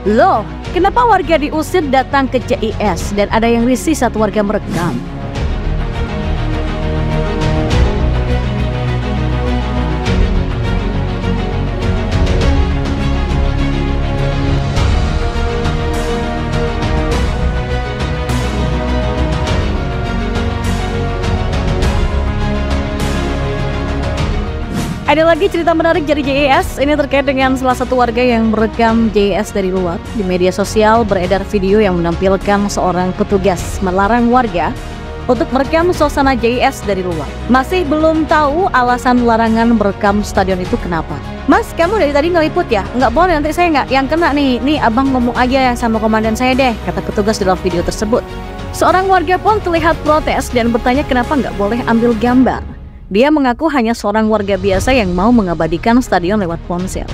Loh, kenapa warga diusir datang ke JIS dan ada yang risih saat warga merekam? Ada lagi cerita menarik dari JIS. Ini terkait dengan salah satu warga yang merekam JIS dari luar. Di media sosial beredar video yang menampilkan seorang petugas melarang warga untuk merekam suasana JIS dari luar. Masih belum tahu alasan larangan merekam stadion itu kenapa. Mas, kamu dari tadi ngeliput ya? Nggak boleh, nanti saya nggak yang kena nih. Nih abang ngomong aja sama komandan saya deh, kata petugas dalam video tersebut. Seorang warga pun terlihat protes dan bertanya kenapa nggak boleh ambil gambar. Dia mengaku hanya seorang warga biasa yang mau mengabadikan stadion lewat ponsel.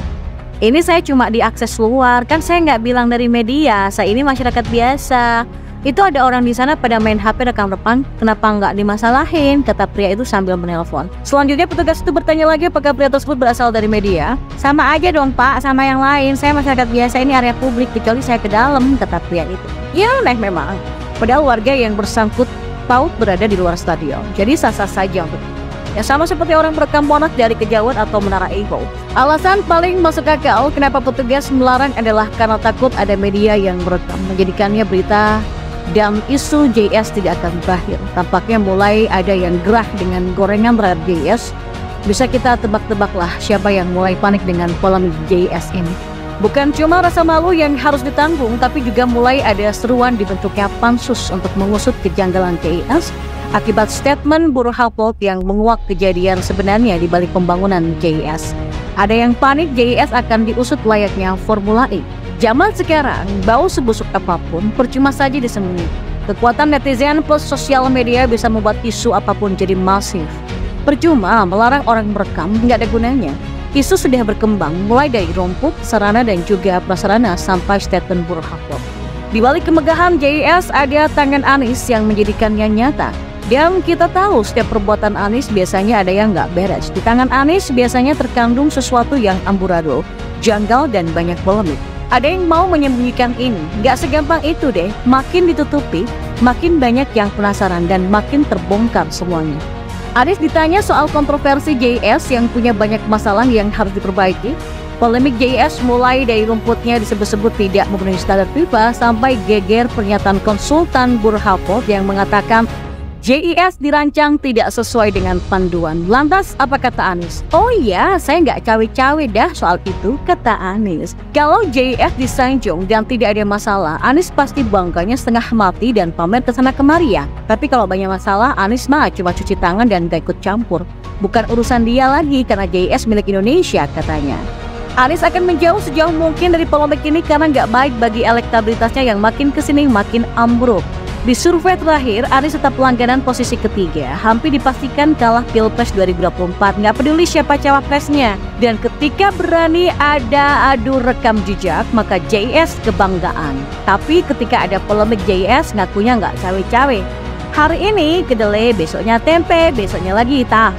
Ini saya cuma diakses luar, kan saya nggak bilang dari media, saya ini masyarakat biasa. Itu ada orang di sana pada main HP rekam-rekam, kenapa nggak dimasalahin, kata pria itu sambil menelpon. Selanjutnya petugas itu bertanya lagi apakah pria tersebut berasal dari media. Sama aja dong pak, sama yang lain, saya masyarakat biasa, ini area publik, kecuali saya ke dalam, kata pria itu. Ya aneh memang, padahal warga yang bersangkut paut berada di luar stadion, jadi sah-sah saja untuk ya sama seperti orang merekam Monas dari kejauhan atau Menara Eiffel. Alasan paling masuk akal kenapa petugas melarang adalah karena takut ada media yang merekam, menjadikannya berita dan isu JIS tidak akan berakhir. Tampaknya mulai ada yang gerah dengan gorengan terhadap JIS. Bisa kita tebak-tebaklah siapa yang mulai panik dengan polemik JIS ini. Bukan cuma rasa malu yang harus ditanggung, tapi juga mulai ada seruan dibentuknya pansus untuk mengusut kejanggalan JIS akibat statement buruh Hapot yang menguak kejadian sebenarnya di balik pembangunan JIS. Ada yang panik JIS akan diusut layaknya Formula E. Zaman sekarang, bau sebusuk apapun percuma saja disembunyi. Kekuatan netizen plus sosial media bisa membuat isu apapun jadi masif. Percuma melarang orang merekam, nggak ada gunanya. Isu sudah berkembang mulai dari rumput, sarana dan juga prasarana sampai statement buruh Hapot. Di balik kemegahan JIS ada tangan Anies yang menjadikannya nyata. Dan kita tahu setiap perbuatan Anies biasanya ada yang nggak beres. Di tangan Anies biasanya terkandung sesuatu yang amburadul, janggal dan banyak polemik. Ada yang mau menyembunyikan ini, nggak segampang itu deh. Makin ditutupi, makin banyak yang penasaran dan makin terbongkar semuanya. Anies ditanya soal kontroversi JIS yang punya banyak masalah yang harus diperbaiki. Polemik JIS mulai dari rumputnya disebut-sebut tidak memenuhi standar FIFA sampai geger pernyataan konsultan buruh Hapot yang mengatakan JIS dirancang tidak sesuai dengan panduan. Lantas apa kata Anies? Oh iya, saya nggak cawe-cawe dah soal itu, kata Anies. Kalau JIS disanjung dan tidak ada masalah, Anies pasti bangganya setengah mati dan pamer kesana kemari ya. Tapi kalau banyak masalah, Anies mah cuma cuci tangan dan gak ikut campur. Bukan urusan dia lagi karena JIS milik Indonesia, katanya. Anies akan menjauh sejauh mungkin dari polemik ini karena nggak baik bagi elektabilitasnya yang makin kesini makin ambruk. Di survei terakhir, Anies tetap langganan posisi ketiga, hampir dipastikan kalah Pilpres 2024, nggak peduli siapa cawapresnya. Dan ketika berani ada adu rekam jejak, maka JIS kebanggaan. Tapi ketika ada polemik JIS, ngakunya nggak cawe-cawe. Hari ini kedelai, besoknya tempe, besoknya lagi tahu.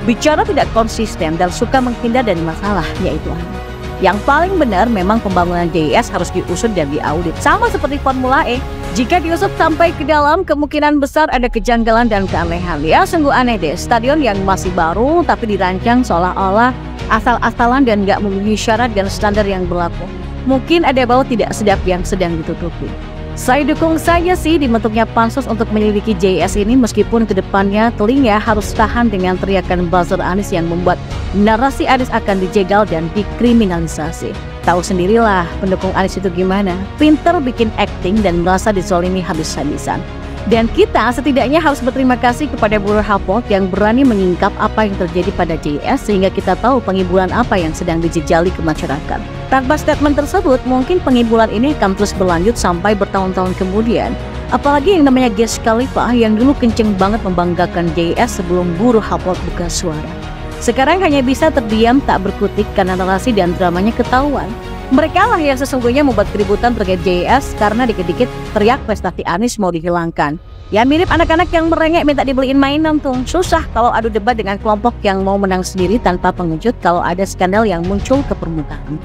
Bicara tidak konsisten dan suka menghindar dari masalah, yaitu yang paling benar memang pembangunan JIS harus diusut dan diaudit. Sama seperti Formula E. Jika diusut sampai ke dalam, kemungkinan besar ada kejanggalan dan keanehan. Ya sungguh aneh deh, stadion yang masih baru tapi dirancang seolah-olah asal-asalan dan gak memenuhi syarat dan standar yang berlaku. Mungkin ada bau tidak sedap yang sedang ditutupi. Saya dukung saja sih dibentuknya pansus untuk menyelidiki JIS ini, meskipun kedepannya telinga harus tahan dengan teriakan buzzer Anies yang membuat narasi Anies akan dijegal dan dikriminalisasi. Tahu sendirilah pendukung Anies itu gimana, pinter bikin acting dan merasa dizolimi habis-habisan. Dan kita setidaknya harus berterima kasih kepada buruh Hapot yang berani mengungkap apa yang terjadi pada JIS sehingga kita tahu penghiburan apa yang sedang dijejali ke masyarakat. Tanpa statement tersebut, mungkin penghiburan ini akan terus berlanjut sampai bertahun-tahun kemudian. Apalagi yang namanya Ges Khalifah yang dulu kenceng banget membanggakan JIS sebelum buruh Hapot buka suara. Sekarang hanya bisa terdiam tak berkutik karena narasi dan dramanya ketahuan. Mereka lah yang sesungguhnya membuat keributan terkait JIS karena dikit-dikit teriak prestasi Anies mau dihilangkan. Ya mirip anak-anak yang merengek minta dibeliin mainan tuh. Susah kalau adu debat dengan kelompok yang mau menang sendiri tanpa pengejut kalau ada skandal yang muncul ke permukaan.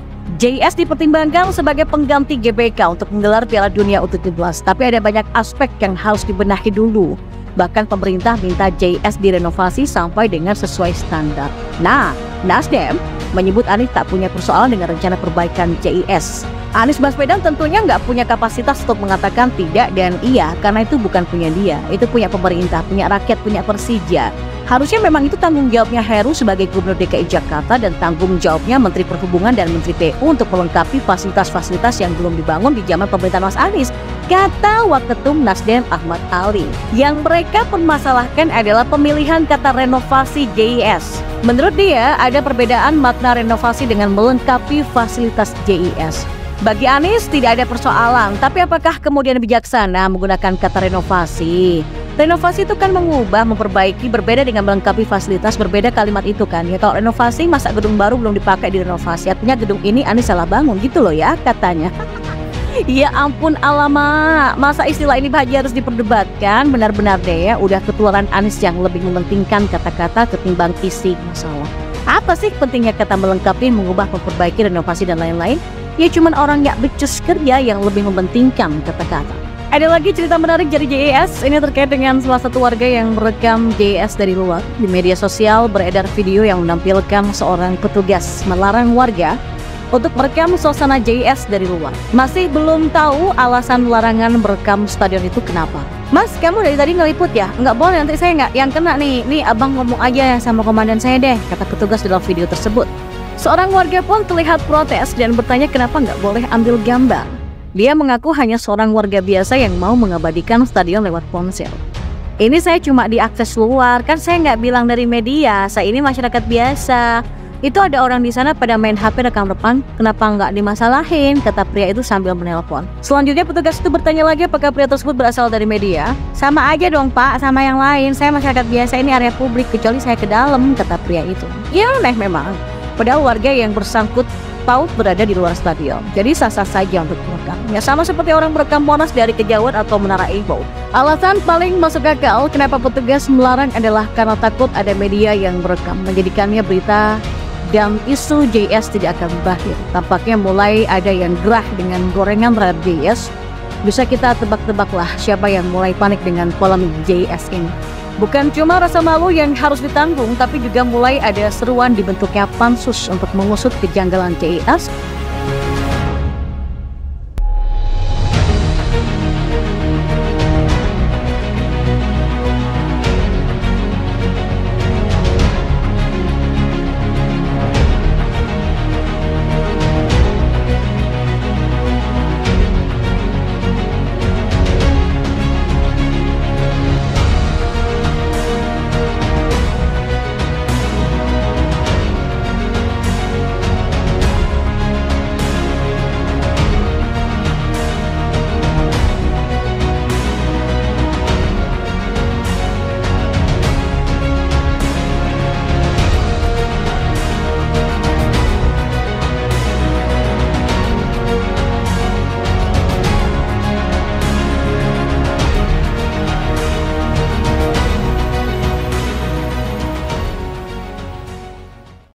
JS dipertimbangkan sebagai pengganti GBK untuk menggelar Piala Dunia U17, tapi ada banyak aspek yang harus dibenahi dulu. Bahkan pemerintah minta JS direnovasi sampai dengan sesuai standar. Nah, Nasdem menyebut Anies tak punya persoalan dengan rencana perbaikan JIS. Anies Baswedan tentunya nggak punya kapasitas untuk mengatakan tidak dan iya, karena itu bukan punya dia, itu punya pemerintah, punya rakyat, punya Persija. Harusnya memang itu tanggung jawabnya Heru sebagai Gubernur DKI Jakarta dan tanggung jawabnya Menteri Perhubungan dan Menteri PU untuk melengkapi fasilitas-fasilitas yang belum dibangun di zaman pemerintahan Mas Anies, kata Waketum Nasdem Ahmad Ali. Yang mereka permasalahkan adalah pemilihan kata renovasi JIS. Menurut dia, ada perbedaan makna renovasi dengan melengkapi fasilitas JIS. Bagi Anies tidak ada persoalan, tapi apakah kemudian bijaksana menggunakan kata renovasi? Renovasi itu kan mengubah, memperbaiki, berbeda dengan melengkapi fasilitas, berbeda kalimat itu kan. Ya kalau renovasi, masa gedung baru belum dipakai direnovasi, artinya gedung ini Anies salah bangun gitu loh ya katanya. Ya ampun alamak, masa istilah ini Haji harus diperdebatkan? Benar-benar deh ya, udah ketularan Anies yang lebih mementingkan kata-kata ketimbang isi masalah. Apa sih pentingnya kata melengkapi, mengubah, memperbaiki, renovasi dan lain-lain? Ya cuman orang gak becus kerja yang lebih mementingkan kata-kata. Ada lagi cerita menarik dari JIS, ini terkait dengan salah satu warga yang merekam JIS dari luar. Di media sosial beredar video yang menampilkan seorang petugas melarang warga untuk merekam suasana JIS dari luar. Masih belum tahu alasan larangan merekam stadion itu kenapa. Mas, kamu dari tadi ngeliput ya? Nggak boleh, nanti saya nggak yang kena nih. Nih abang ngomong aja sama komandan saya deh, kata petugas dalam video tersebut. Seorang warga pun terlihat protes dan bertanya kenapa nggak boleh ambil gambar. Dia mengaku hanya seorang warga biasa yang mau mengabadikan stadion lewat ponsel. Ini saya cuma diakses luar, kan saya nggak bilang dari media, saya ini masyarakat biasa. Itu ada orang di sana pada main HP rekam-rekam, kenapa nggak dimasalahin, kata pria itu sambil menelpon. Selanjutnya petugas itu bertanya lagi apakah pria tersebut berasal dari media. Sama aja dong pak, sama yang lain, saya masyarakat biasa, ini area publik, kecuali saya ke dalam, kata pria itu. Ya aneh memang, padahal warga yang bersangkut paut berada di luar stadion, jadi sah-sah saja untuk merekam. Ya sama seperti orang merekam Monas dari kejauhan atau Menara Eiffel. Alasan paling masuk akal kenapa petugas melarang adalah karena takut ada media yang merekam, menjadikannya berita dan isu JS tidak akan berakhir. Tampaknya mulai ada yang gerah dengan gorengan terhadap JS. Bisa kita tebak-tebaklah siapa yang mulai panik dengan polemik JS ini. Bukan cuma rasa malu yang harus ditanggung, tapi juga mulai ada seruan dibentuknya pansus untuk mengusut kejanggalan JIS